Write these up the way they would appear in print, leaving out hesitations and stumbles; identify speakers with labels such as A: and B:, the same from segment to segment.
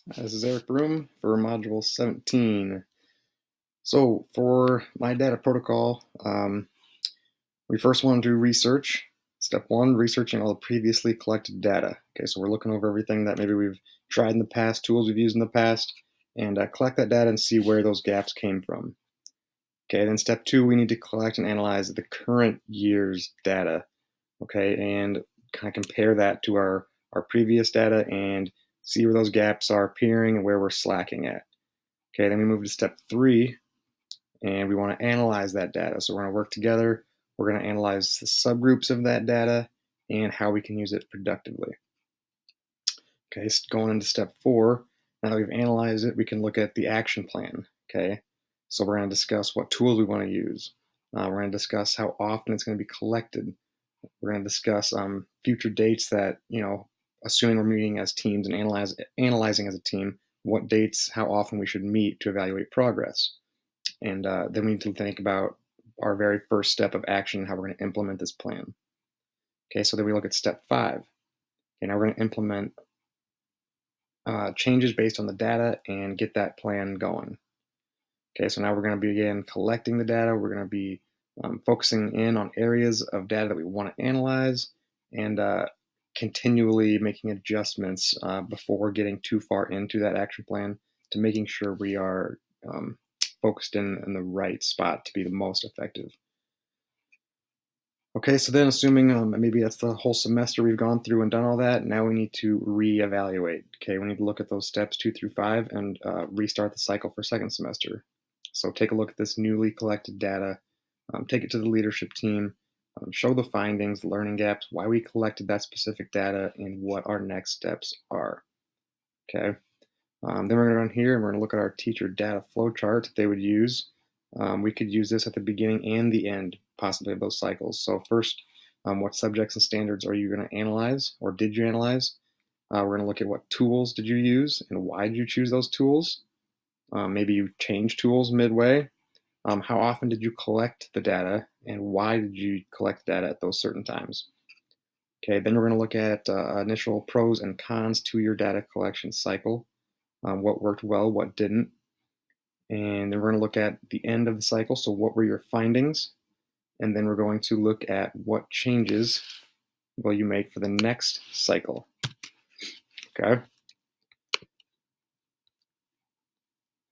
A: This is Eric Broom for Module 17. So for my data protocol, we first want to do research. Step one, researching all the previously collected data. Okay, so we're looking over everything that maybe we've tried in the past, tools we've used in the past, and collect that data and see where those gaps came from. Okay, then step two, we need to collect and analyze the current year's data. Okay, and kind of compare that to our previous data and see where those gaps are appearing and where we're slacking at. Okay, then we move to step three, and we want to analyze that data. So we're going to work together. We're going to analyze the subgroups of that data and how we can use it productively. Okay, so going into step four, now that we've analyzed it, we can look at the action plan. Okay, so we're going to discuss what tools we want to use. We're going to discuss how often it's going to be collected. We're going to discuss future dates that, assuming we're meeting as teams and analyzing as a team, what dates, how often we should meet to evaluate progress. And then we need to think about our very first step of action, how we're going to implement this plan. Okay, so then we look at step five. Okay, now we're going to implement changes based on the data and get that plan going. Okay, so now we're going to begin collecting the data. We're going to be focusing in on areas of data that we want to analyze and continually making adjustments before getting too far into that action plan to making sure we are focused in the right spot to be the most effective. Okay, so then assuming maybe that's the whole semester we've gone through and done all that, now we need to reevaluate. Okay, we need to look at those steps 2 through 5 and restart the cycle for second semester. So take a look at this newly collected data, take it to the leadership team, show the findings, the learning gaps, why we collected that specific data, and what our next steps are. Okay, then we're going to run here and we're going to look at our teacher data flow chart they would use. We could use this at the beginning and the end, possibly, of those cycles. So first, what subjects and standards are you going to analyze, or did you analyze? We're going to look at what tools did you use and why did you choose those tools? Maybe you changed tools midway. How often did you collect the data and why did you collect data at those certain times? Okay, then we're going to look at initial pros and cons to your data collection cycle. What worked well, what didn't. And then we're going to look at the end of the cycle. So what were your findings? And then we're going to look at what changes will you make for the next cycle. Okay.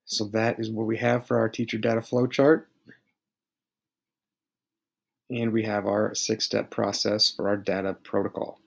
A: So that is what we have for our teacher data flow chart. And we have our 6-step process for our data protocol.